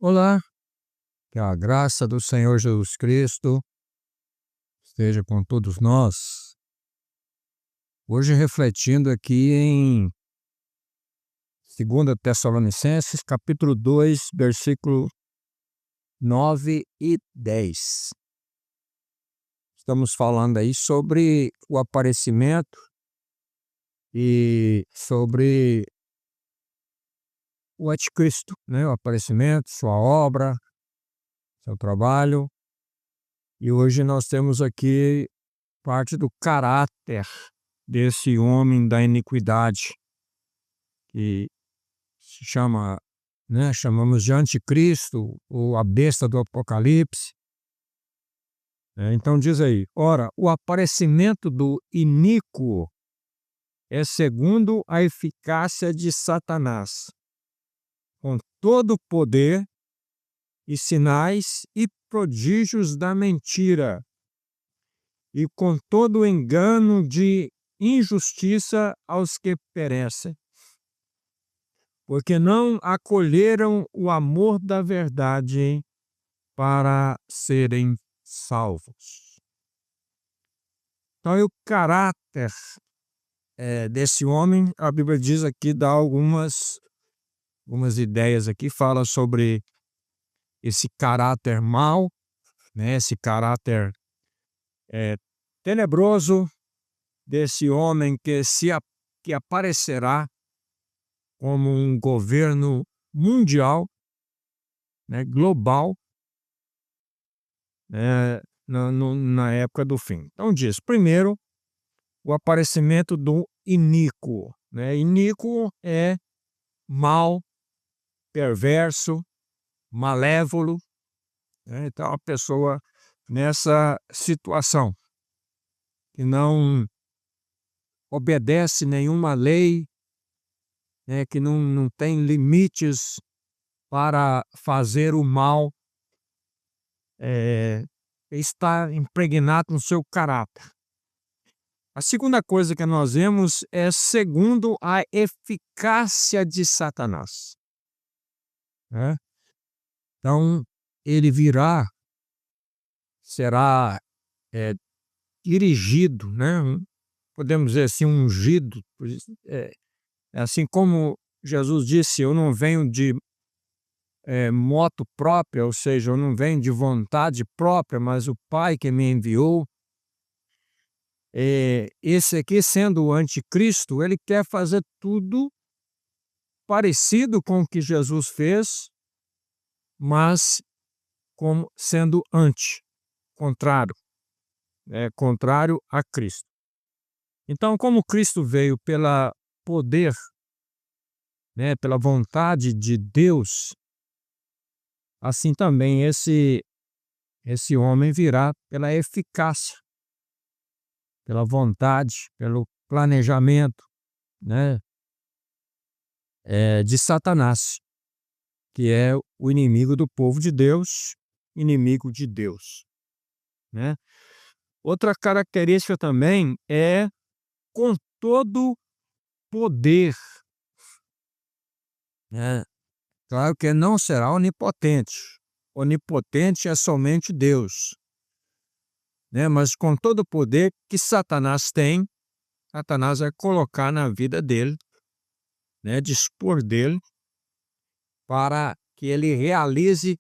Olá, que a graça do Senhor Jesus Cristo esteja com todos nós. Hoje refletindo aqui em 2 Tessalonicenses, capítulo 2, versículo 9 e 10. Estamos falando aí sobre o aparecimento e sobre o anticristo, né? O aparecimento, sua obra, seu trabalho. E hoje nós temos aqui parte do caráter desse homem da iniquidade, que se chama, né, chamamos de anticristo, ou a besta do Apocalipse. Então diz aí: ora, o aparecimento do iníquo é segundo a eficácia de Satanás, com todo o poder e sinais e prodígios da mentira, e com todo o engano de injustiça aos que perecem, porque não acolheram o amor da verdade para serem salvos. Então, o caráter desse homem, a Bíblia diz aqui, dá algumas ideias aqui, fala sobre esse caráter mau, né, esse caráter tenebroso desse homem que aparecerá como um governo mundial, né, global, na época do fim. Então diz, primeiro, o aparecimento do iníquo. Né? Iníquo é mal, perverso, malévolo. Né? Então a pessoa nessa situação que não obedece nenhuma lei, né? Que não tem limites para fazer o mal, está impregnado no seu caráter. A segunda coisa que nós vemos é segundo a eficácia de Satanás. Né? Então, ele virá, será dirigido, né? Podemos dizer assim, ungido. Assim como Jesus disse, eu não venho de moto própria, ou seja, eu não venho de vontade própria, mas o Pai que me enviou. Esse aqui, sendo o anticristo, ele quer fazer tudo parecido com o que Jesus fez, mas como sendo contrário, contrário a Cristo. Então, como Cristo veio pela poder, né, pela vontade de Deus, assim também esse homem virá pela eficácia, pela vontade, pelo planejamento, né, de Satanás, que é o inimigo do povo de Deus, inimigo de Deus. Né? Outra característica também é com todo poder. Né? Claro que não será onipotente. Onipotente é somente Deus. Né? Mas com todo o poder que Satanás tem, Satanás vai colocar na vida dele, né? Dispor dele, para que ele realize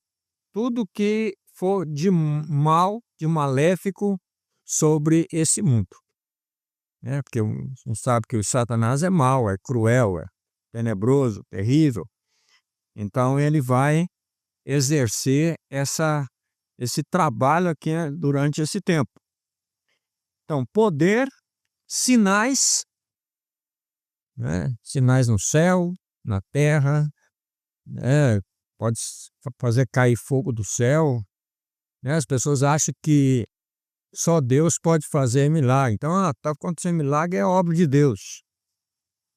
tudo que for de mal, de maléfico sobre esse mundo. Porque a gente sabe que o Satanás é mau, é cruel, é tenebroso, terrível. Então ele vai exercer esse trabalho aqui durante esse tempo. Então, poder, sinais, né? Sinais no céu, na terra, né? Pode fazer cair fogo do céu. Né? As pessoas acham que só Deus pode fazer milagre. Então, está acontecendo milagre, é obra de Deus.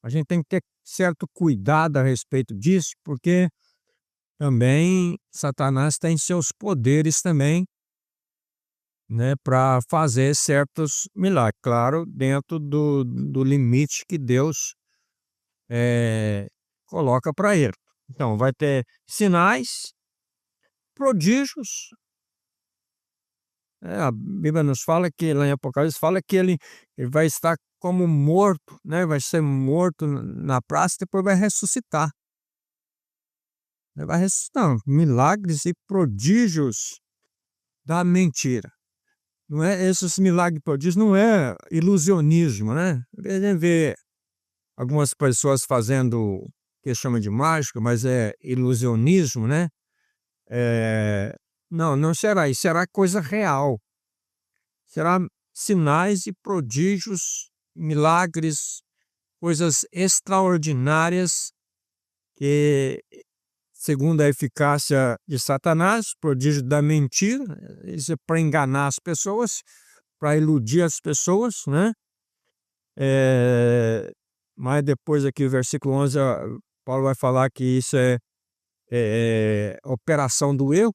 A gente tem que ter certo cuidado a respeito disso, porque também Satanás tem seus poderes também, né, para fazer certos milagres. Claro, dentro do limite que Deus coloca para ele. Então, vai ter sinais, prodígios. A Bíblia nos fala que, lá em Apocalipse, fala que ele vai estar como morto, né? Vai ser morto na praça e depois vai ressuscitar. Ele vai ressuscitar. Milagres e prodígios da mentira. Não é, esses milagres e prodígios não é ilusionismo, né? A gente vê algumas pessoas fazendo o que chama de mágica, mas é ilusionismo, né? Não será isso, será coisa real. Será sinais e prodígios, milagres, coisas extraordinárias que, segundo a eficácia de Satanás, prodígio da mentira, isso é para enganar as pessoas, para iludir as pessoas, né? Mas depois aqui o versículo 11, Paulo vai falar que isso é operação do eu,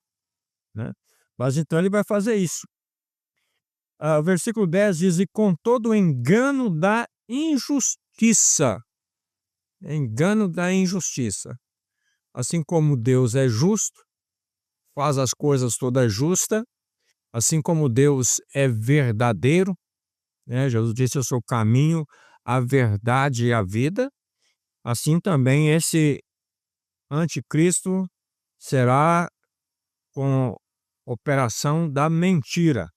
né? Mas então ele vai fazer isso. O versículo 10 diz: e com todo o engano da injustiça. Engano da injustiça. Assim como Deus é justo, faz as coisas todas justas, assim como Deus é verdadeiro, né? Jesus disse: eu sou o caminho, a verdade e a vida. Assim também esse anticristo será com operação da mentira,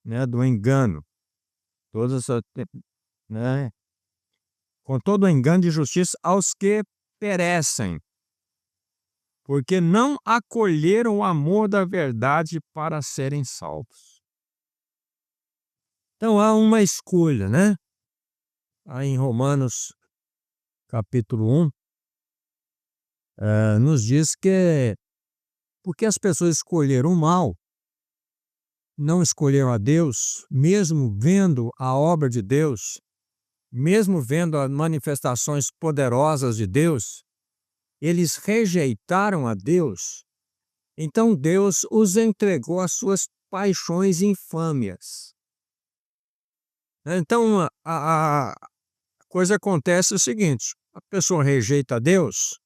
né? Do engano. Todas essa, né? Com todo o engano de justiça aos que perecem, porque não acolheram o amor da verdade para serem salvos. Então há uma escolha, né? Aí em Romanos capítulo 1, nos diz que porque as pessoas escolheram o mal, não escolheram a Deus, mesmo vendo a obra de Deus, mesmo vendo as manifestações poderosas de Deus, eles rejeitaram a Deus. Então Deus os entregou às suas paixões infâmias. Então a coisa acontece o seguinte: a pessoa rejeita a Deus,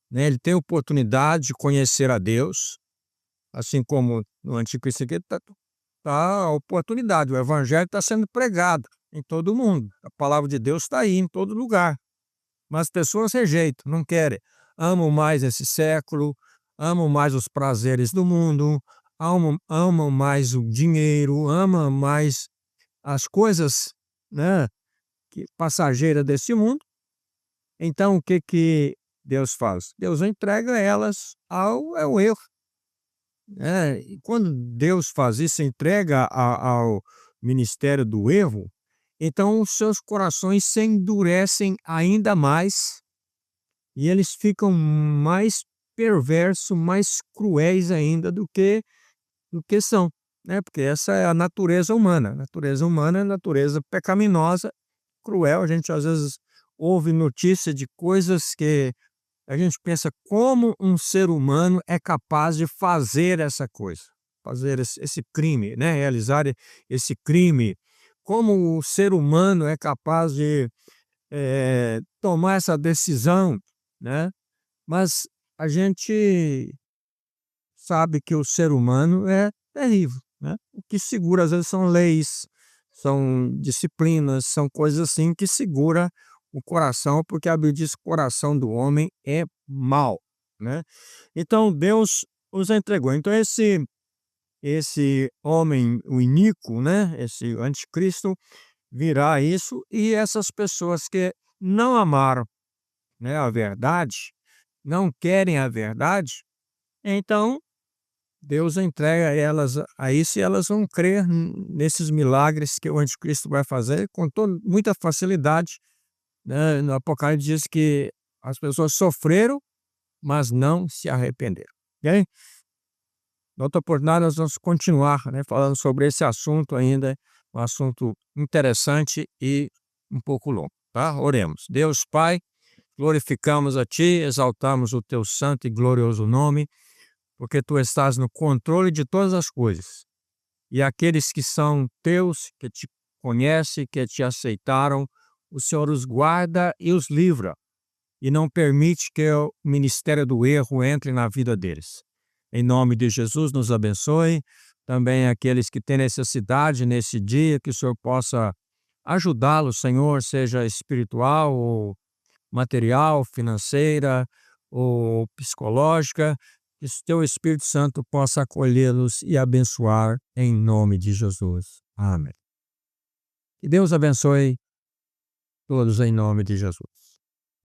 né? Ele tem oportunidade de conhecer a Deus, assim como no Anticristo aqui está a oportunidade, o evangelho está sendo pregado em todo mundo, a palavra de Deus está aí em todo lugar, mas as pessoas rejeitam, não querem, amam mais esse século, amam mais os prazeres do mundo, amam mais o dinheiro, amam mais as coisas, né, passageiras desse mundo. Então o que Deus faz? Deus entrega elas ao erro. E quando Deus faz isso, entrega ao ministério do erro, então os seus corações se endurecem ainda mais e eles ficam mais perversos, mais cruéis ainda do que são, né? Porque essa é a natureza humana. A natureza humana é a natureza pecaminosa, cruel. A gente às vezes ouve notícia de coisas que a gente pensa como um ser humano é capaz de fazer essa coisa, fazer esse crime, né? Realizar esse crime. Como o ser humano é capaz de tomar essa decisão, né? Mas a gente sabe que o ser humano é terrível, né? O que segura às vezes são leis, são disciplinas, são coisas assim que segura o coração, porque a Bíblia diz que o coração do homem é mau, né? Então Deus os entregou. Então esse homem, o iníquo, né? Esse anticristo virá isso, e essas pessoas que não amaram, né, a verdade, não querem a verdade, então Deus entrega elas a isso e elas vão crer nesses milagres que o anticristo vai fazer com muita facilidade, né? No Apocalipse diz que as pessoas sofreram, mas não se arrependeram. Ok? Na outra oportunidade nós vamos continuar, né, falando sobre esse assunto ainda, um assunto interessante e um pouco longo, tá? Oremos. Deus Pai, glorificamos a Ti, exaltamos o Teu santo e glorioso nome, porque Tu estás no controle de todas as coisas. E aqueles que são Teus, que Te conhecem, que Te aceitaram, o Senhor os guarda e os livra, e não permite que o ministério do erro entre na vida deles. Em nome de Jesus, nos abençoe. Também aqueles que têm necessidade nesse dia, que o Senhor possa ajudá-los, Senhor, seja espiritual ou material, financeira ou psicológica, que o teu Espírito Santo possa acolhê-los e abençoar em nome de Jesus. Amém. Que Deus abençoe todos em nome de Jesus.